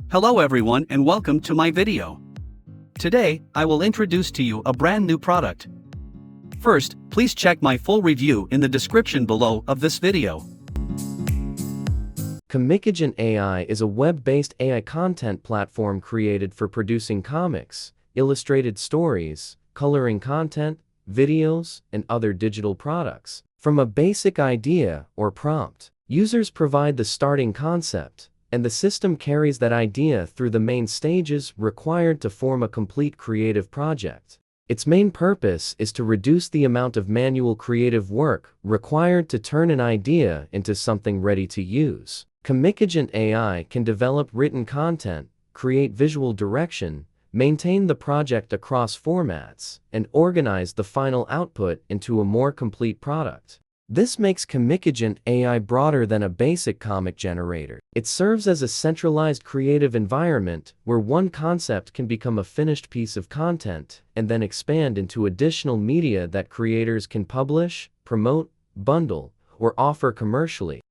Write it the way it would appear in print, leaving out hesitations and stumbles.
Hello everyone and welcome to my video. Today, I will introduce to you a brand new product. First, please check my full review in the description below of this video. ComicAgent AI is a web-based AI content platform created for producing comics, illustrated stories, coloring content, videos, and other digital products. From a basic idea or prompt, users provide the starting concept, and the system carries that idea through the main stages required to form a complete creative project. Its main purpose is to reduce the amount of manual creative work required to turn an idea into something ready to use. ComicAgent AI can develop written content, create visual direction, maintain the project across formats, and organize the final output into a more complete product. This makes ComicAgent AI broader than a basic comic generator. It serves as a centralized creative environment where one concept can become a finished piece of content and then expand into additional media that creators can publish, promote, bundle, or offer commercially.